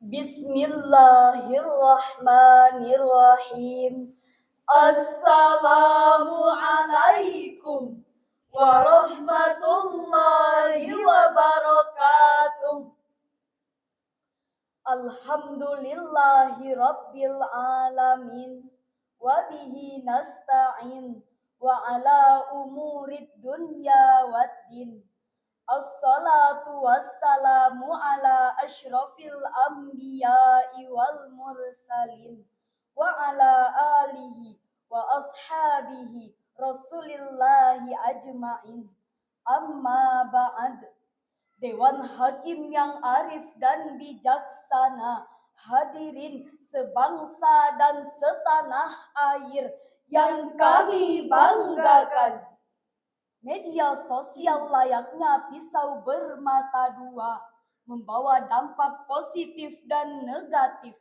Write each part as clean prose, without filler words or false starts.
Bismillahirrahmanirrahim. Assalamualaikum warahmatullahi wabarakatuh. Alhamdulillahi rabbil alamin. Wabihi nasta'in. Wa ala umurid dunya waddin. Assalatu wassalamu ala ashrafil anbiya'i wal mursalin wa ala alihi wa ashabihi rasulillahi ajma'in. Amma ba'd. Dewan Hakim yang arif dan bijaksana, hadirin sebangsa dan setanah air yang kami banggakan. Media sosial layaknya pisau bermata dua, membawa dampak positif dan negatif.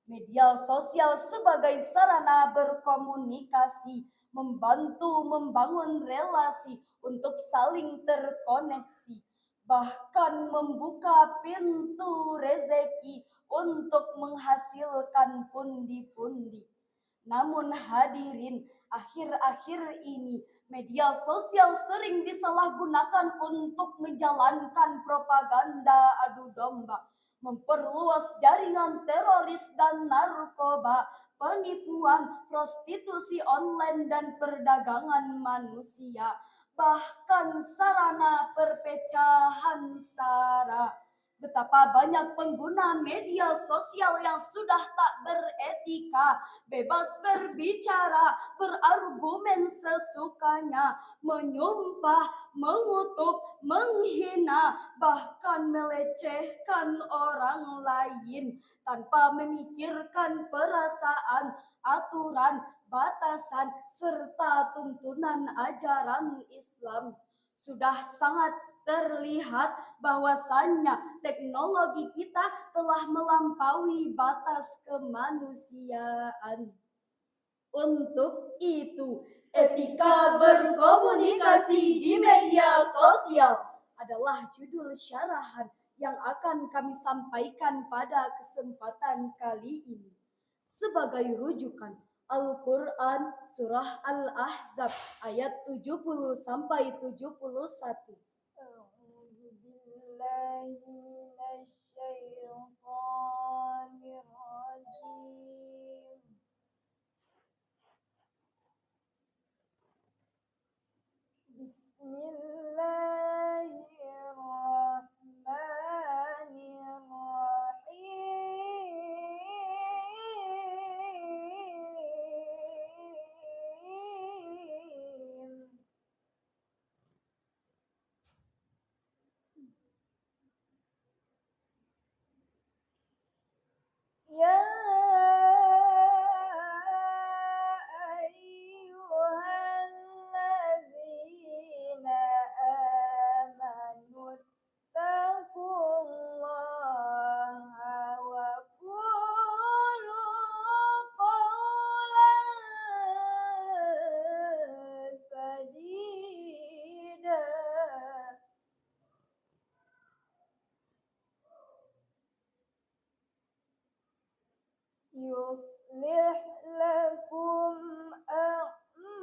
Media sosial sebagai sarana berkomunikasi, membantu membangun relasi untuk saling terkoneksi, bahkan membuka pintu rezeki untuk menghasilkan pundi-pundi. Namun hadirin, akhir-akhir ini media sosial sering disalahgunakan untuk menjalankan propaganda adu domba, memperluas jaringan teroris dan narkoba, penipuan, prostitusi online dan perdagangan manusia, bahkan sarana perpecahan sara. Betapa banyak pengguna media sosial yang sudah tak beretika, bebas berbicara, berargumen sesukanya, menyumpah, mengutuk, menghina, bahkan melecehkan orang lain tanpa memikirkan perasaan, aturan, batasan, serta tuntunan ajaran Islam. Sudah sangat terlihat bahwasannya teknologi kita telah melampaui batas kemanusiaan. Untuk itu, etika berkomunikasi di media sosial adalah judul syarahan yang akan kami sampaikan pada kesempatan kali ini. Sebagai rujukan, Al-Quran Surah Al-Ahzab ayat 70 sampai 71. Ya ayyuhalladzina amanu taqullaha wa qulu qawlan sadida. Yuslih lakum a'malakum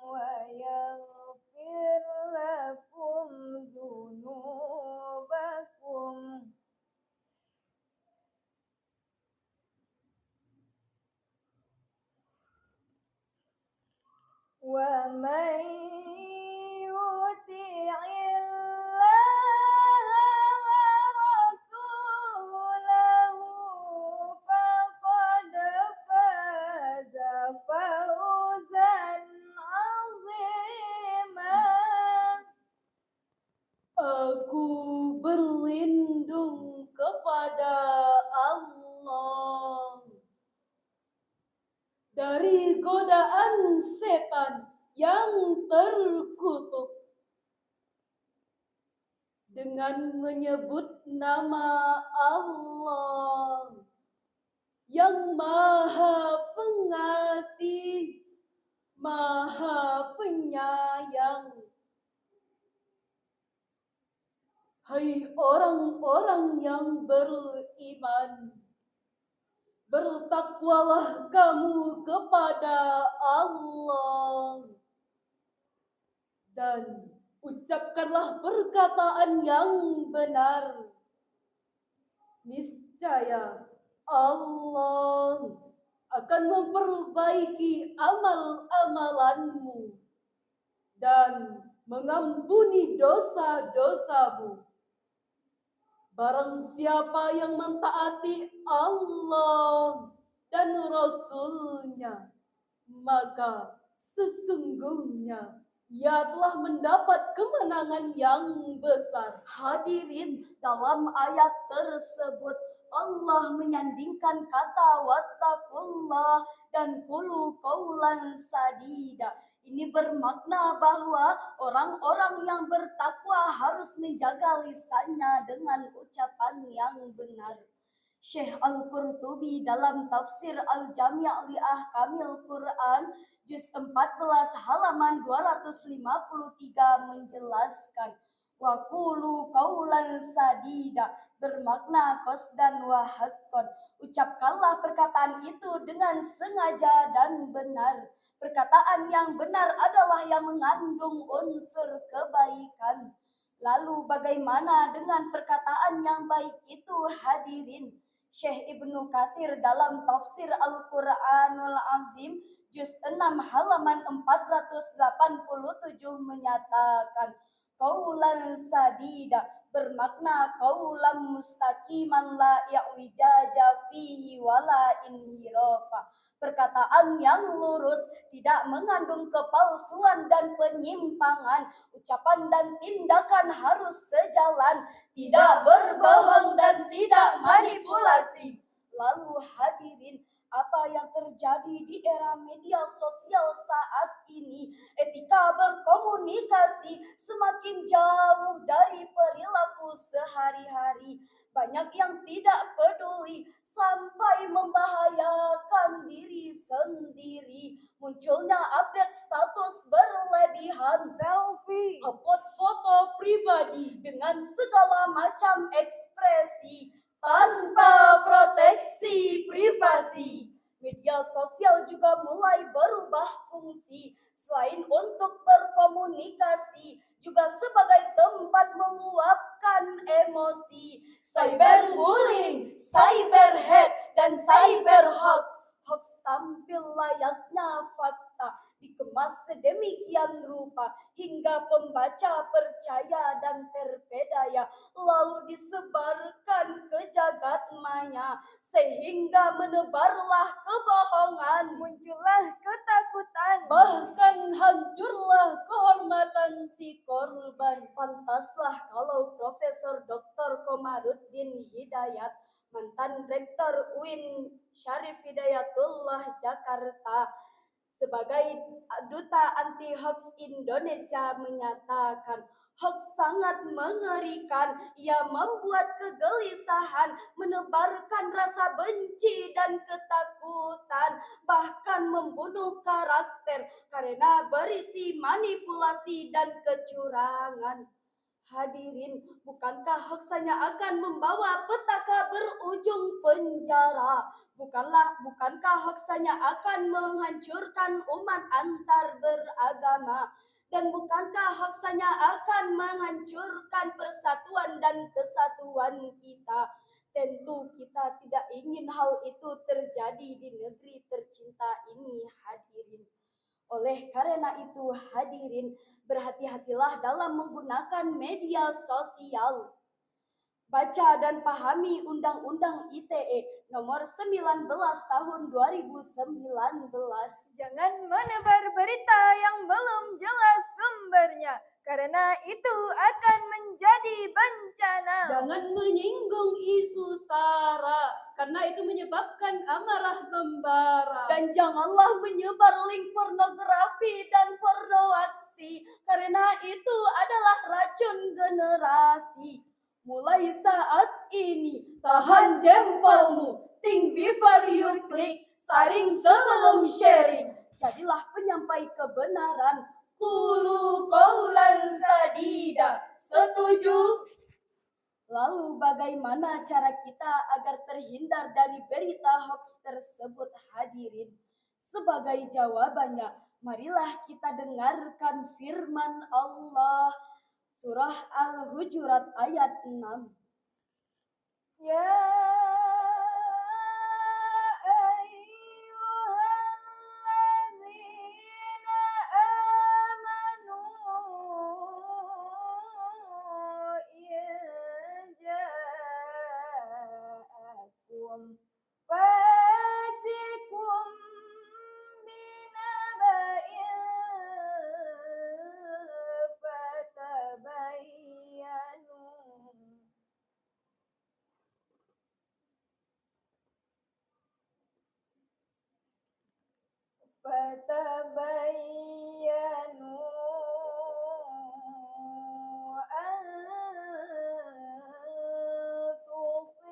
wa yaghfir lakum dzunubakum. Wa man yuti'illaha wa rasulahu faqad faza fawzan 'azima. Aku berlindung kepada Allah dari godaan setan yang terkutuk dengan menyebut nama Allah yang Maha Pengasih, Maha Penyayang. Hai orang-orang yang beriman, bertakwalah kamu kepada Allah dan ucapkanlah perkataan yang benar. Niscaya Allah akan memperbaiki amal-amalanmu dan mengampuni dosa-dosamu. Barang siapa yang mentaati Allah dan Rasul-Nya, maka sesungguhnya ia telah mendapat kemenangan yang besar. Hadirin, dalam ayat tersebut Allah menyandingkan kata wattaqullah dan qulu qaulan sadida. Ini bermakna bahwa orang-orang yang bertakwa harus menjaga lisannya dengan ucapan yang benar. Syekh Al-Qurtubi dalam tafsir Al-Jami' li Ahkamil Quran juz 14 halaman 253 menjelaskan wa qulu qaulan sadida bermakna qasdan wa haqqan. Ucapkanlah perkataan itu dengan sengaja dan benar. Perkataan yang benar adalah yang mengandung unsur kebaikan. Lalu bagaimana dengan perkataan yang baik itu, hadirin? Syekh Ibnu Katsir dalam tafsir Al-Quranul Azim juz 6 halaman 487 menyatakan qaulan sadida bermakna qaulan mustaqiman la ya'wijaja fihi wala inhirafa. Perkataan yang lurus, tidak mengandung kepalsuan dan penyimpangan. Ucapan dan tindakan harus sejalan, tidak berbohong dan tidak manipulasi. Lalu hadirin, apa yang terjadi di era media sosial saat ini? Etika berkomunikasi semakin jauh dari perilaku sehari-hari. Banyak yang tidak peduli sampai membahayakan diri sendiri. Munculnya update status berlebihan, selfie, Upload foto pribadi dengan segala macam ekspresi tanpa proteksi privasi. Media sosial juga mulai berubah fungsi. Selain untuk berkomunikasi, juga sebagai tempat meluapkan emosi. Cyberbullying, cyberhate, dan cyberhoax. Hoax tampil layaknya fakta, dikemas sedemikian rupa hingga pembaca percaya dan terpedaya, lalu disebarkan ke jagat maya sehingga menebarlah kebohongan, muncullah ketakutan, Bahkan hancurlah kehormatan si korban. Pantaslah kalau Profesor Dr. Komarudin Hidayat, mantan Rektor UIN Syarif Hidayatullah Jakarta, sebagai Duta Anti Hoax Indonesia menyatakan, hoax sangat mengerikan. Ia membuat kegelisahan, menebarkan rasa benci dan ketakutan, bahkan membunuh karakter karena berisi manipulasi dan kecurangan. Hadirin, bukankah hoax hanya akan membawa petaka berujung penjara? Bukankah hoax hanya akan menghancurkan umat antar beragama? Dan bukankah hoax hanya akan menghancurkan persatuan dan kesatuan kita? Tentu kita tidak ingin hal itu terjadi di negeri tercinta ini, hadirin. Oleh karena itu, hadirin, berhati-hatilah dalam menggunakan media sosial. Baca dan pahami Undang-Undang ITE nomor 19 tahun 2019. Jangan menebar berita yang belum jelas sumbernya, karena itu akan menjadi bencana. Jangan menyinggung isu SARA, karena itu menyebabkan amarah membara. Dan janganlah menyebar link pornografi dan porno aksi, karena itu adalah racun generasi. Mulai saat ini, Tahan jempolmu, think before you click, saring sebelum sharing. jadilah penyampai kebenaran. Qulu qaulan sadida. Setuju? Lalu bagaimana cara kita agar terhindar dari berita hoax tersebut hadirin? Sebagai jawabannya, marilah kita dengarkan firman Allah. Surah Al-Hujurat ayat 6. Ya ayyuhalladzina amanu in ja'akum fasikum binaba'in fatabayyanu Fatabayyanu an tusibu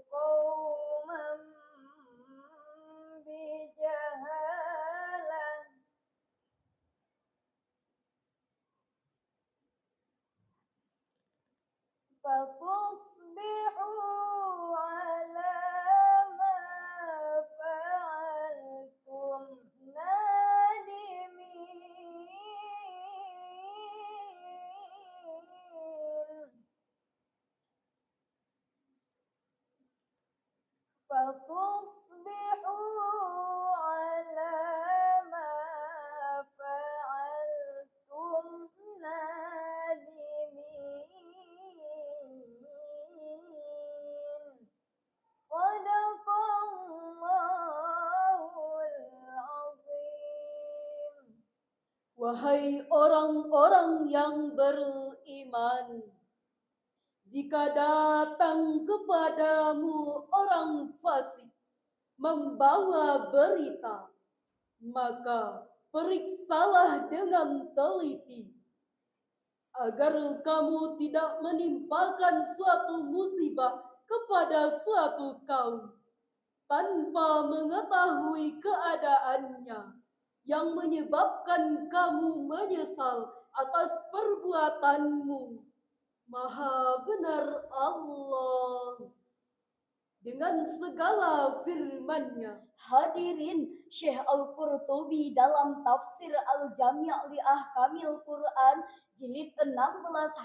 qauman bijahalah fatusbihu ala ma fa'altum nadimin fatusbihu ala ma fa'altum nadimin Sadaqallahul azim. Wahai orang-orang yang beriman, jika datang kepadamu orang fasik membawa berita, maka periksalah dengan teliti, agar kamu tidak menimpakan suatu musibah kepada suatu kaum tanpa mengetahui keadaannya, yang menyebabkan kamu menyesal atas perbuatanmu. Maha benar Allah dengan segala firman-Nya. Hadirin, Syekh Al-Qurtubi dalam tafsir Al-Jami' li Ahkamil Quran jilid 16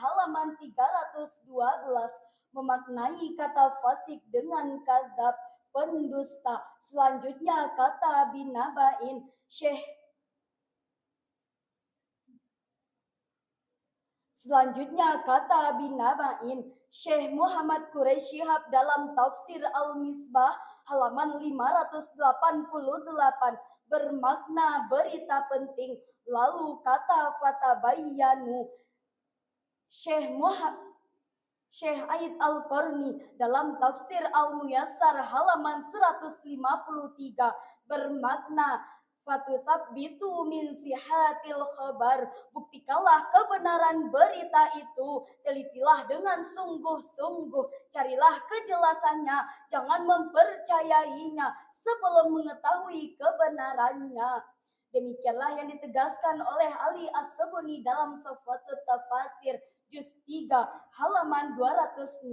halaman 312 memaknai kata fasik dengan kadzab, pendusta. Selanjutnya kata binabain, Syekh Muhammad Quraisy Shihab dalam tafsir Al-Misbah halaman 588 bermakna berita penting. Lalu kata fatabayyanu, Syekh Aid Al-Qarni dalam tafsir Al-Muyassar halaman 153 bermakna fatusabbitu min sihatil khabar, buktikanlah kebenaran berita itu, telitilah dengan sungguh-sungguh, carilah kejelasannya, jangan mempercayainya sebelum mengetahui kebenarannya. Demikianlah yang ditegaskan oleh Ali As-Sabuni dalam Safatut Tafasir juz 3 halaman 216.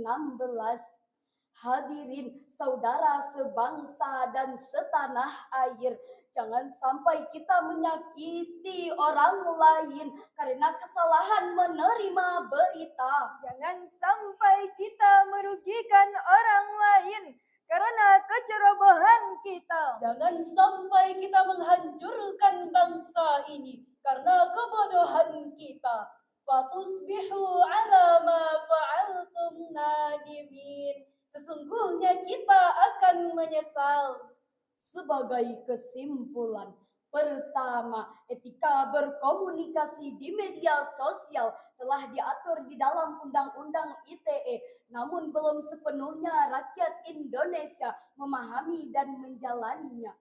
Hadirin saudara sebangsa dan setanah air, jangan sampai kita menyakiti orang lain karena kesalahan menerima berita. Jangan sampai kita merugikan orang lain karena kecerobohan kita. Jangan sampai kita menghancurkan bangsa ini karena kebodohan kita. Fatusbihu ala ma fa'altum nadimin. Sesungguhnya kita akan menyesal. Sebagai kesimpulan, pertama, etika berkomunikasi di media sosial telah diatur di dalam Undang-Undang ITE, namun belum sepenuhnya rakyat Indonesia memahami dan menjalaninya.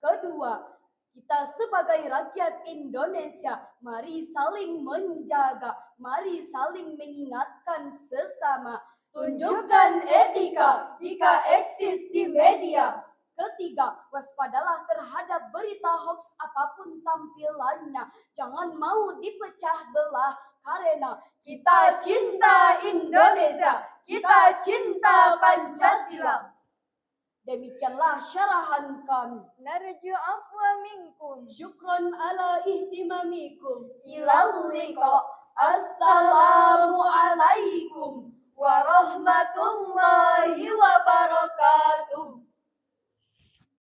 Kedua, kita sebagai rakyat Indonesia, mari saling menjaga, mari saling mengingatkan sesama. Tunjukkan etika jika eksis di media. Ketiga, waspadalah terhadap berita hoax apapun tampilannya. Jangan mau dipecah belah karena kita cinta Indonesia, kita cinta Pancasila. Demikianlah syarahan kami. Narju afwa minkum. Syukron ala ihtimamikum. Ilal liqa. Assalamualaikum warahmatullahi wabarakatuh.